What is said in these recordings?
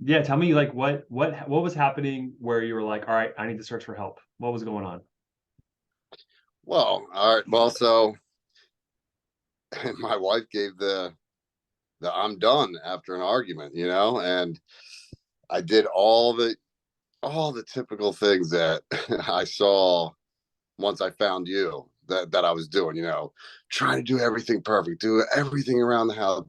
Yeah, tell me like what was happening where you were like, all right, I need to search for help. What was going on? Well, all right. Well, so my wife gave the I'm done after an argument, and I did all the typical things that I saw once I found you that I was doing, trying to do everything perfect, do everything around the house,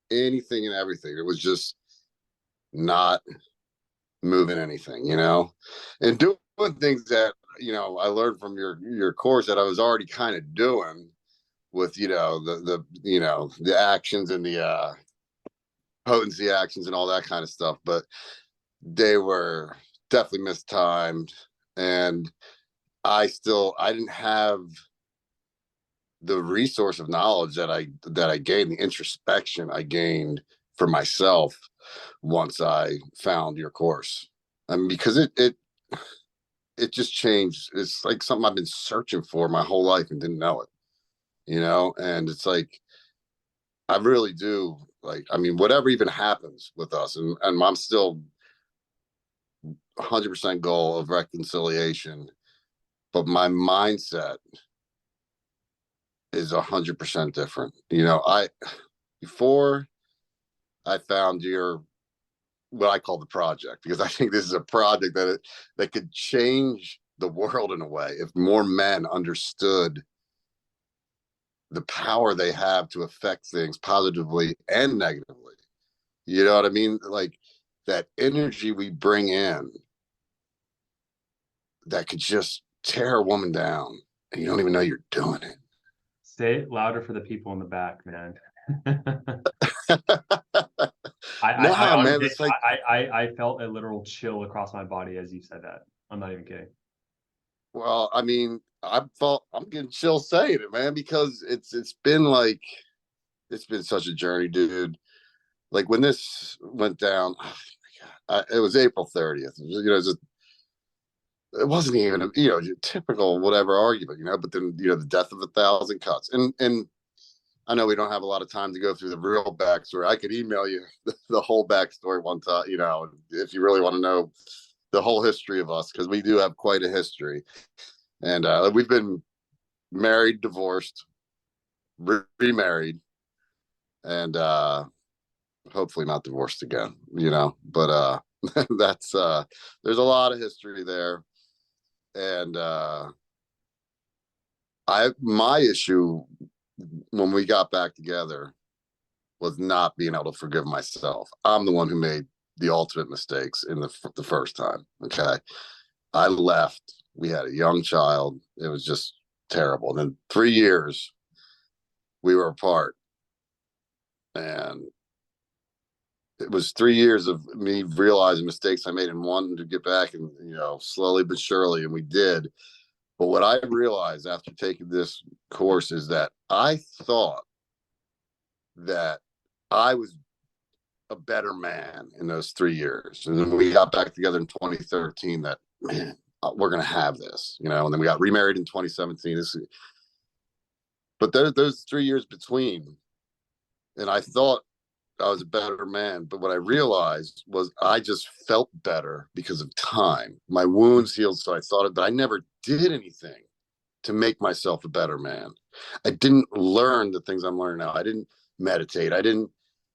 anything and everything. It was just not moving anything, and doing things that, I learned from your course that I was already kind of doing with, the actions and the potency actions and all that kind of stuff, but they were definitely mistimed. And I didn't have the resource of knowledge that I gained, the introspection I gained for myself once I found your course. I mean, because it just changed. It's like something I've been searching for my whole life and didn't know it, and it's like I really do, like, I mean, whatever even happens with us, and I'm still 100% goal of reconciliation, but my mindset is 100% different. I before I found your what I call the project, because I think this is a project that could change the world in a way if more men understood the power they have to affect things positively and negatively. You know what I mean? Like that energy we bring in that could just tear a woman down and you don't even know you're doing it. Say it louder for the people in the back, man. I No, man, honestly, it's like, I felt a literal chill across my body as you said that. I'm not even kidding. well, I mean, I'm getting chills saying it, man, because it's been such a journey, dude. Like when this went down, oh my God, it was April 30th. It wasn't even a, typical whatever argument, but then, the death of 1,000 cuts. And I know we don't have a lot of time to go through the real backstory. I could email you the whole backstory one time, if you really want to know the whole history of us, because we do have quite a history. And we've been married, divorced, remarried, and hopefully not divorced again, but that's there's a lot of history there. And my issue when we got back together was not being able to forgive myself. I'm the one who made the ultimate mistakes in the first time. Okay. I left. We had a young child. It was just terrible. And then 3 years we were apart. And it was 3 years of me realizing mistakes I made and wanting to get back, and, slowly but surely. And we did. But what I realized after taking this course is that I thought that I was a better man in those 3 years. And then we got back together in 2013 that, man, we're going to have this, and then we got remarried in 2017. But those 3 years between, and I thought I was a better man. But what I realized was I just felt better because of time. My wounds healed. So I thought it, but I never did anything to make myself a better man. I didn't learn the things I'm learning now. I didn't meditate. I didn't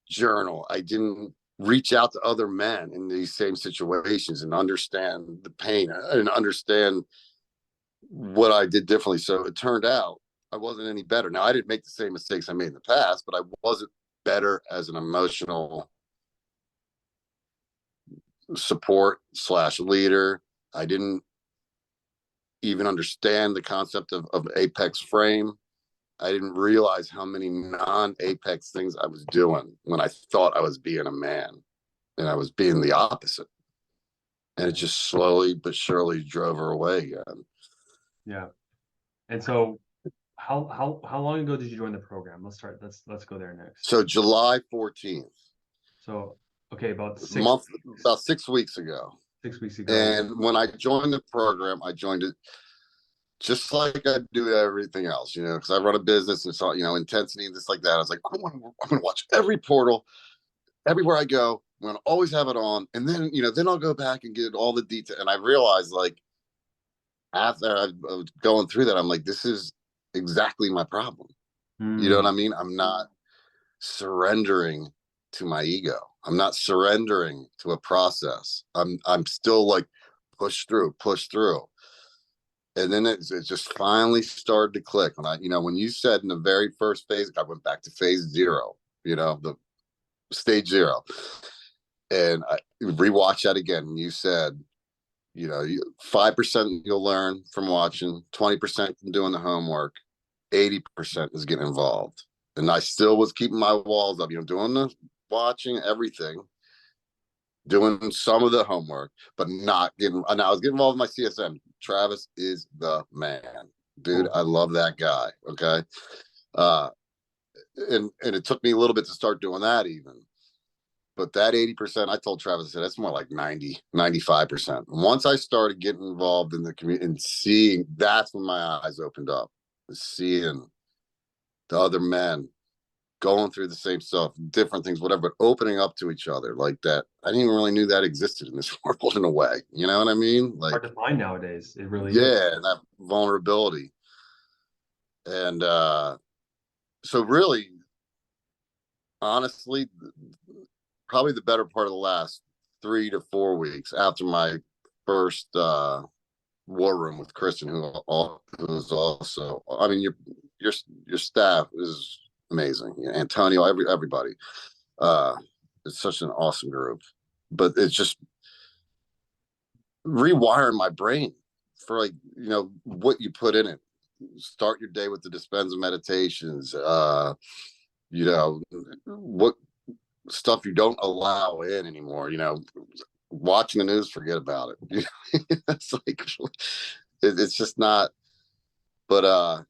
journal. I didn't reach out to other men in these same situations and understand the pain and understand what I did differently. So it turned out I wasn't any better. Now, I didn't make the same mistakes I made in the past, but I wasn't better as an emotional support slash leader. I didn't even understand the concept of apex frame. I didn't realize how many non-apex things I was doing when I thought I was being a man, and I was being the opposite. And it just slowly but surely drove her away again. Yeah. And so how long ago did you join the program? Let's go there next. So July 14th, So okay, about six month, about 6 weeks ago. 6 weeks ago. And when I joined the program, I joined it just like I do everything else, because I run a business and saw, intensity and just like that. I was like, I'm going to watch every portal everywhere I go. I'm gonna always have it on, and then then I'll go back and get all the detail. And I realized, like, after I was going through that, I'm like, this is exactly my problem. You know what Mm. I mean? I'm not surrendering to my ego. I'm not surrendering to a process. I'm still like push through. And then it just finally started to click when when you said in the very first phase, I went back to phase zero, the stage zero, and I rewatched that again. And you said, 5% you'll learn from watching, 20% from doing the homework, 80% is getting involved. And I still was keeping my walls up, doing the watching everything, doing some of the homework, but not getting. And I was getting involved in my CSM. Travis is the man, dude. Cool. I love that guy. Okay, uh, and it took me a little bit to start doing that even. But that 80%, I told Travis, I said, that's more like 90, 95%. Once I started getting involved in the community and seeing, that's when my eyes opened up, seeing the other men going through the same stuff, different things, whatever, but opening up to each other like that. I didn't even really knew that existed in this world in a way. You know what I mean? Hard Like, to find nowadays. It really is. yeah, that vulnerability. And so really, honestly, probably the better part of the last 3 to 4 weeks after my first war room with Kristen, who is also, I mean, your staff is amazing. Antonio, everybody. Uh, it's such an awesome group, but it's just rewiring my brain for, like, what you put in it. Start your day with the Dispenza meditations. What stuff you don't allow in anymore. Watching the news, forget about it. It's like it's just not. But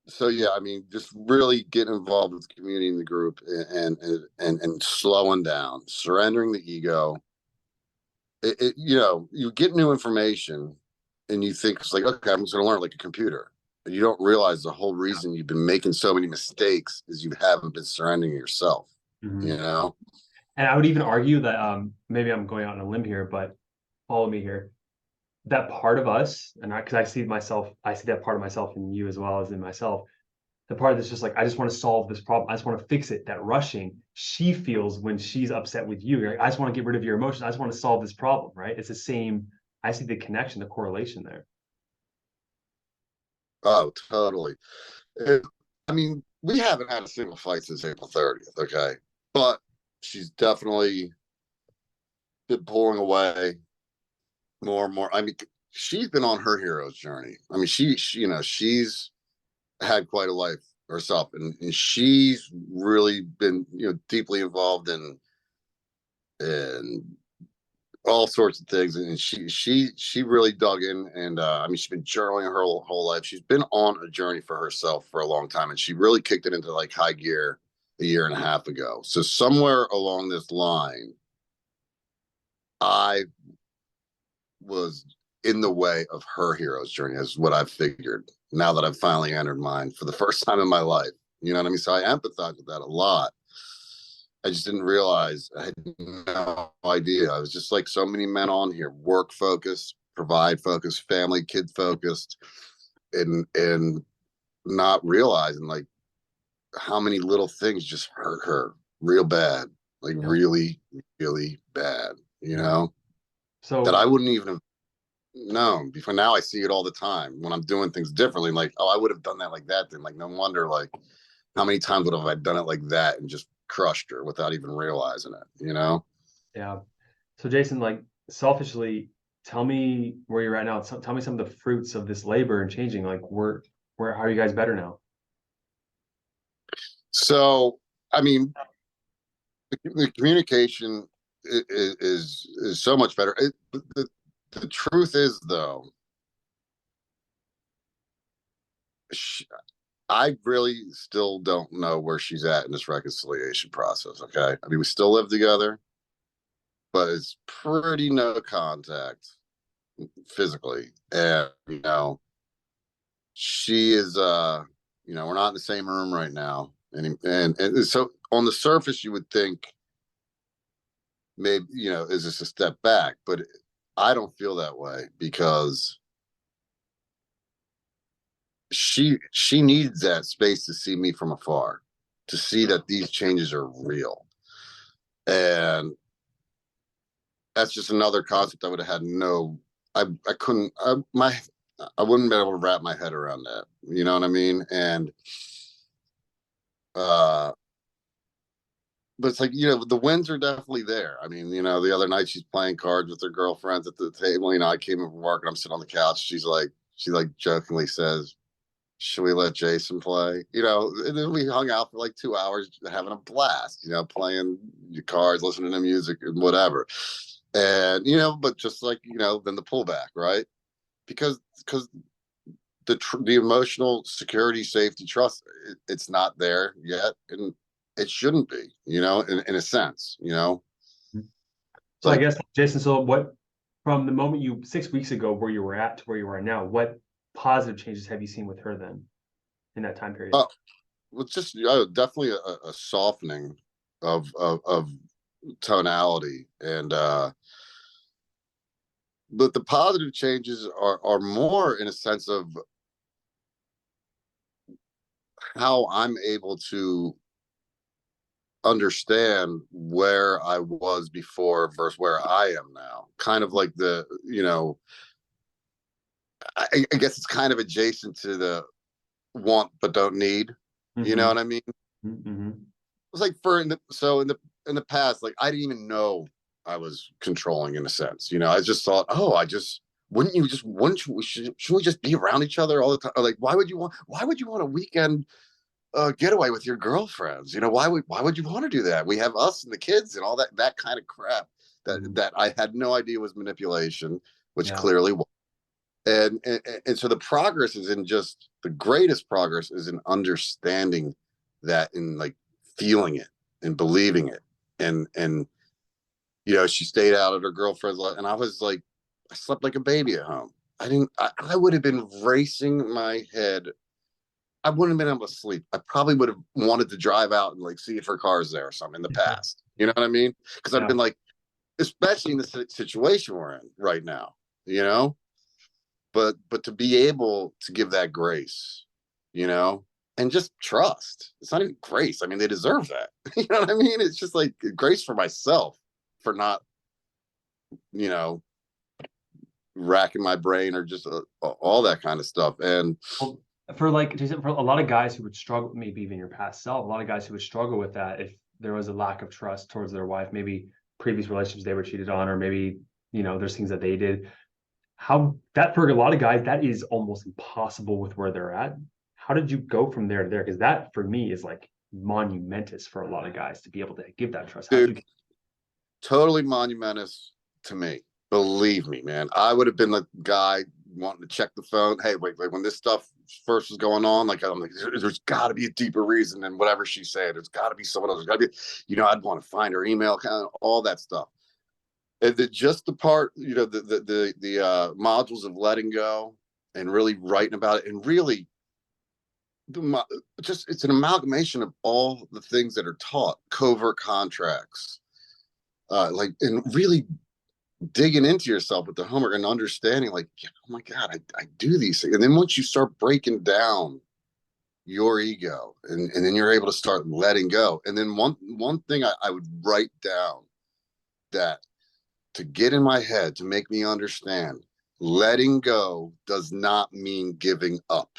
so yeah, I mean, just really getting involved with the community and the group, and slowing down, surrendering the ego. You get new information, and you think it's like, okay, I'm just going to learn like a computer. But you don't realize the whole reason you've been making so many mistakes is you haven't been surrendering yourself. Mhm. You know. And I would even argue that maybe I'm going out on a limb here, but follow me here. That part of us, and because I see that part of myself in you as well as in myself. The part that's just like, I just want to solve this problem. I just want to fix it. That rushing she feels when she's upset with you. Like, I just want to get rid of your emotions. I just want to solve this problem, right? It's the same. I see the connection, the correlation there. Oh, totally. It, I mean, we haven't had a single fight since April 30th. Okay, but she's definitely been pulling away more and more. I mean, she's been on her hero's journey. I mean, she's had quite a life herself, and she's really been deeply involved in all sorts of things, and she really dug in. And I mean, she's been journaling her whole life. She's been on a journey for herself for a long time, and she really kicked it into like high gear a year and a half ago. So somewhere along this line, I was in the way of her hero's journey, is what I've figured now that I've finally entered mine for the first time in my life. You know what I mean? So I empathize with that a lot. I just didn't realize. I had no idea. I was just like so many men on here: work focused, provide focused, family, kid focused, and not realizing like how many little things just hurt her real bad, like Yep. really, really bad. Yeah. That So I wouldn't even have known before. Now I see it all the time when I'm doing things differently. Like, oh, I would have done that like that. Then, like, no wonder. Like, how many times would have I done it like that and just crushed her without even realizing it? yeah. So Jason, like selfishly, tell me where you're at now. Tell me some of the fruits of this labor and changing. Like where how are you guys better now? So, I mean, the communication is so much better. The truth is, though, she, I really still don't know where she's at in this reconciliation process. Okay, I mean, we still live together, but it's pretty no contact physically, and she is. We're not in the same room right now, and so on the surface, you would think maybe, is this a step back? But I don't feel that way because she needs that space to see me from afar, to see that these changes are real. And that's just another concept I would have had I couldn't, I wouldn't be able to wrap my head around that. You know what I mean? And, uh, but it's like, the wins are definitely there. I mean, the other night she's playing cards with her girlfriends at the table. I came in from work and I'm sitting on the couch. She like jokingly says, should we let Jason play? And then we hung out for like 2 hours having a blast, playing cards, listening to music and whatever. And, but just like, then the pullback, right? Because the emotional security, safety, trust, it's not there yet. And it shouldn't be, in a sense. So I Like, guess, Jason, so what, from the moment 6 weeks ago where you were at to where you are now, what positive changes have you seen with her then in that time period? it's just definitely a softening of tonality. And but the positive changes are more in a sense of how I'm able to understand where I was before versus where I am now. Kind of like I guess it's kind of adjacent to the want but don't need. You know Mm-hmm. what I mean? Mm-hmm. It's like in the past, like I didn't even know I was controlling in a sense. I just thought, oh, wouldn't you should we just be around each other all the time? Or like why would you want a weekend getaway with your girlfriends? Why would you want to do that? We have us and the kids and all that kind of crap Mm-hmm. that I had no idea was manipulation, which Yeah. clearly was. And so the greatest progress is in understanding that, and like feeling it and believing it. And she stayed out at her girlfriend's, and I was like, I slept like a baby at home. I would have been racing my head. I wouldn't have been able to sleep. I probably would have wanted to drive out and like see if her car's there or something in the past. You know what I mean? Because I'd have Yeah. been like, especially in the situation we're in right now, you know? But to be able to give that grace, you know, and just trust. It's not even grace. I mean, they deserve that. You know what I mean? It's just like grace for myself for not, you know, racking my brain or just all that kind of stuff. And Well, for like Jason, for a lot of guys who would struggle, maybe even your past self, a lot of guys who would struggle with that if there was a lack of trust towards their wife, maybe previous relationships they were cheated on, or maybe there's things that they did. How that for a lot of guys, that is almost impossible with where they're at. How did you go from there to there? Because that for me is like monumentous for a lot of guys to be able to give that trust. How did you dude, totally monumentous to me. Believe me, man. I would have been the guy wanting to check the phone. Hey, wait, when this stuff first was going on, like I'm like, there's got to be a deeper reason than whatever she said. There's got to be someone else. There's got to be, I'd want to find her email, kind of all that stuff. And just the part, the modules of letting go and really writing about it, and really just it's an amalgamation of all the things that are taught, covert contracts, like, and really digging into yourself with the homework and understanding, like, yeah, oh my God, I do these things. And then once you start breaking down your ego, and then you're able to start letting go. And then one thing I would write down, that to get in my head, to make me understand, letting go does not mean giving up.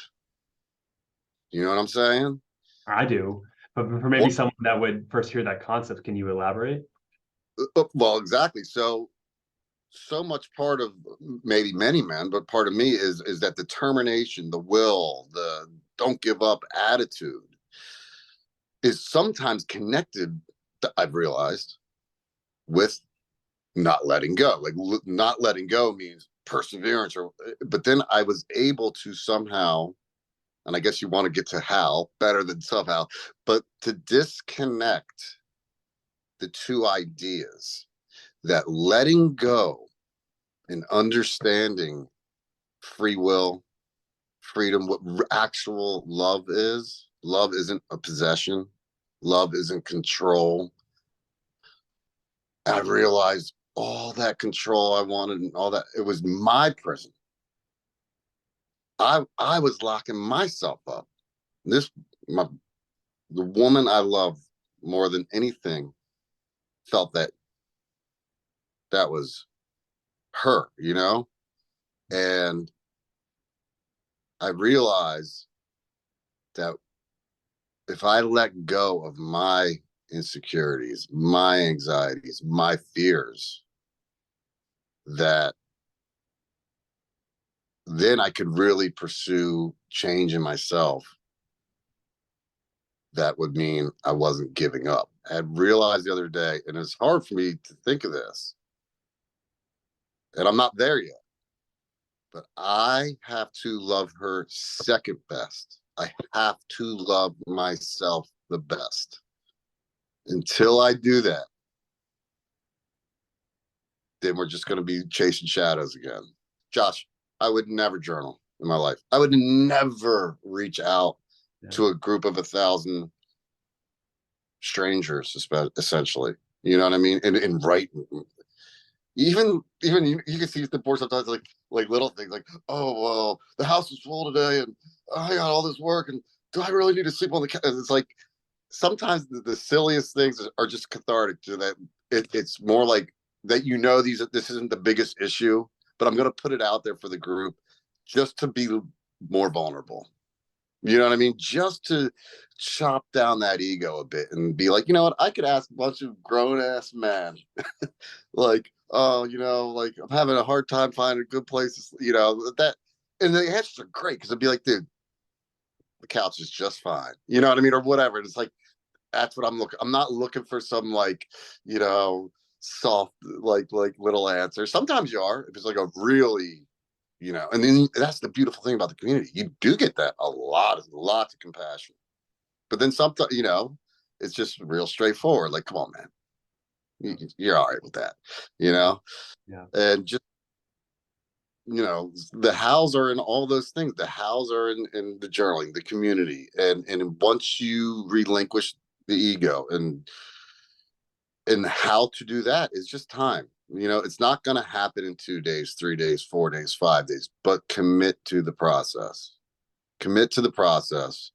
You know what I'm saying? I do, but for maybe What? someone that would first hear that concept, can you elaborate? Well, exactly. So much part of, maybe many men, but part of me is that determination, the will, the don't give up attitude is sometimes connected, I've realized, with not letting go. Like not letting go means perseverance, but then I was able to somehow, and I guess you want to get to how better than somehow, but to disconnect the two ideas, that letting go and understanding free will, freedom, what actual love is. Love isn't a possession. Love isn't control. I realized all that control I wanted and all that, it was my prison. I was locking myself up. This my the woman I love more than anything felt that that was her, you know? And I realized that if I let go of my insecurities, my anxieties, my fears, that then I could really pursue change in myself. That would mean I wasn't giving up. I had realized the other day, and it's hard for me to think of this, and I'm not there yet, but I have to love her second best. I have to love myself the best. Until I do that, then we're just going to be chasing shadows again. Josh, I would never journal in my life. I would never reach out to a group of 1,000 strangers, essentially. You know what I mean? And write. Even you can see the board sometimes, like little things like, oh well, the house was full today, and I got all this work, and do I really need to sleep on the couch? It's like sometimes the silliest things are just cathartic to that. It's more like that, you know, this isn't the biggest issue, but I'm going to put it out there for the group just to be more vulnerable. You know what I mean? Just to chop down that ego a bit and be like, you know what? I could ask a bunch of grown ass men, like, oh, you know, like I'm having a hard time finding good places, you know, that, and the answers are great because I'd be like, dude, the couch is just fine. You know what I mean? Or whatever. And it's like, that's what I'm looking. I'm not looking for some like, you know, soft like little answer. Sometimes you are if it's like a really, you know, and then that's the beautiful thing about the community. You do get that lots of compassion. But then sometimes, you know, it's just real straightforward. Like, come on, man, you're all right with that, you know, Yeah. and just, you know, the hows are in all those things. The hows are in the journaling, the community, and once you relinquish the ego and how to do that is just time. You know, it's not going to happen in 2 days, 3 days, 4 days, 5 days, but commit to the process. Commit to the process,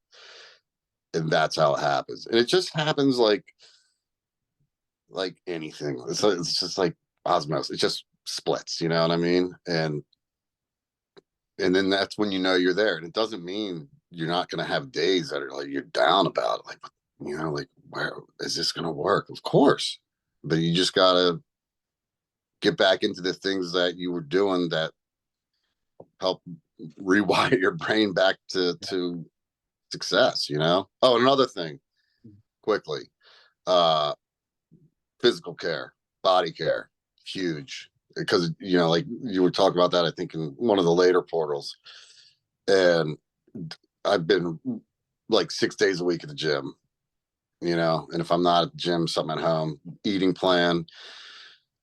and that's how it happens. And it just happens like anything. It's just like osmosis. It just splits. You know what I mean? And then that's when you know you're there. And it doesn't mean you're not going to have days that are like you're down about it. Like, you know, like, where is this going to work? Of course, but you just gotta get back into the things that you were doing that help rewire your brain back to success, you know. Oh, another thing quickly, uh physical care, body care, huge, because you know, like you were talking about that, I think in one of the later portals, and I've been like 6 days a week at the gym, you know, and if I'm not at the gym, something at home, eating plan,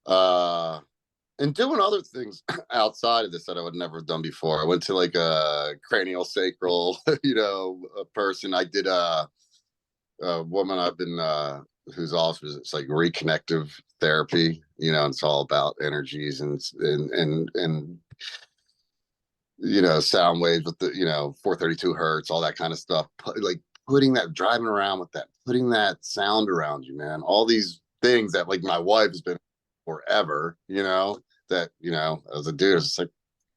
uh and doing other things outside of this that I would never have done before. I went to like a cranial sacral, you know, a person. I did a woman I've been who's also, it's like reconnective therapy, you know, and it's all about energies and you know, sound waves with the, you know, 432 hertz, all that kind of stuff. Like putting that, driving around with that, putting that sound around you, man. All these things that like my wife has been forever, you know, that, you know, as a dude, it's like,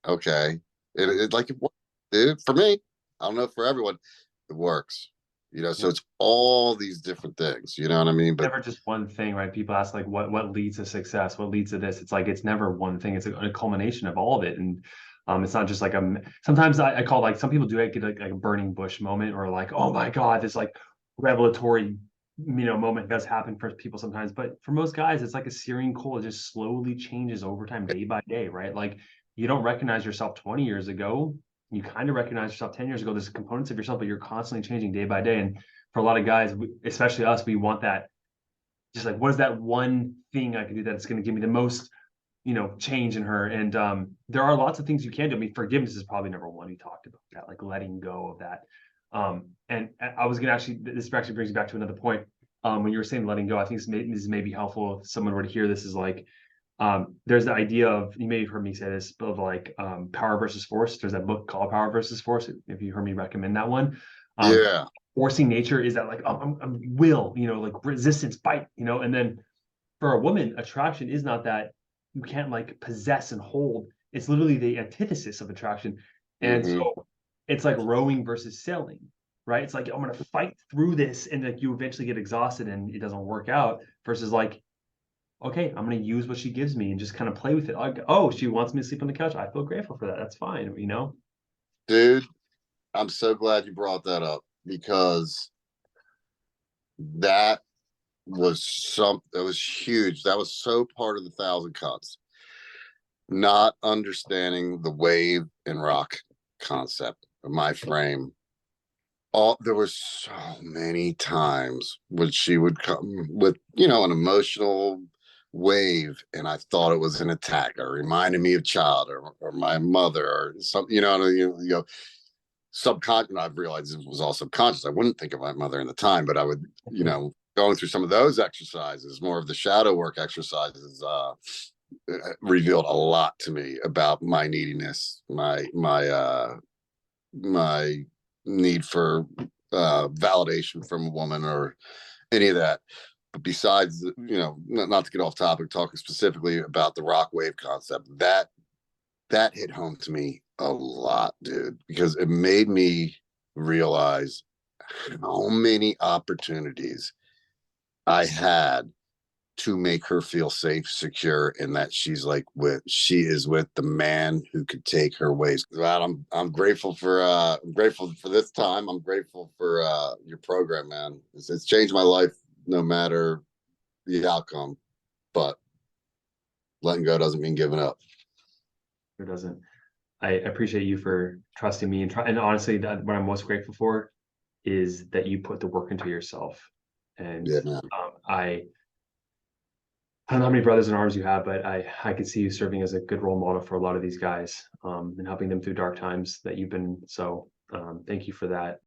okay, it like it works, dude. For me, I don't know, for everyone, it works. You know, Yeah. so it's all these different things. You know what I mean? But Never just one thing, right? People ask like what leads to success, what leads to this. It's like it's never one thing. It's a culmination of all of it. And it's not just like sometimes I call like some people do it, get like a burning bush moment or like, oh my God, this like revelatory, you know, moment does happen for people sometimes. But for most guys, it's like a searing coal. It just slowly changes over time, day by day, right? Like you don't recognize yourself 20 years ago. You kind of recognize yourself 10 years ago. There's components of yourself, but you're constantly changing day by day. And for a lot of guys, especially us, we want that, just like what is that one thing I can do that's going to give me the most, you know, change in her. And there are lots of things you can do. I mean, forgiveness is probably number one. We talked about that, like letting go of that. And I was going to actually, this actually brings me back to another point. when you were saying letting go, I think this may be helpful if someone were to hear this, is like, there's the idea of, you may have heard me say this, but of like, power versus force. There's that book called Power versus Force, if you heard me recommend that one. um Yeah. Forcing nature is that like, I'm will, like resistance, fight, and then for a woman, attraction is not that. You can't like possess and hold. It's literally the antithesis of attraction. And Hmm. so it's like rowing versus sailing, right? It's like, I'm gonna fight through this, and like you eventually get exhausted and it doesn't work out, versus like, okay, I'm gonna use what she gives me and just kind of play with it. Like, oh, she wants me to sleep on the couch. I feel grateful for that. That's fine. Dude, I'm so glad you brought that up because that that was huge. That was so part of the thousand cuts. Not understanding the wave and rock concept of my frame. There was so many times when she would come with, an emotional wave, and I thought it was an attack or reminded me of child or my mother or something, subconscious. I've realized it was all subconscious. I wouldn't think of my mother in the time, but I would, going through some of those exercises, more of the shadow work exercises, revealed a lot to me about my neediness, my need for validation from a woman or any of that. But besides, not to get off topic, talking specifically about the rock wave concept, that hit home to me a lot, dude, because it made me realize how many opportunities I had to make her feel safe, secure, and that she is with the man who could take her ways. God, I'm grateful for this time. I'm grateful for your program, man. It's changed my life no matter the outcome. But letting go doesn't mean giving up. It doesn't. I appreciate you for trusting me, and and honestly, that what I'm most grateful for is that you put the work into yourself. And Yeah, man. I don't know how many brothers in arms you have, but I could see you serving as a good role model for a lot of these guys, and helping them through dark times that you've been. So thank you for that.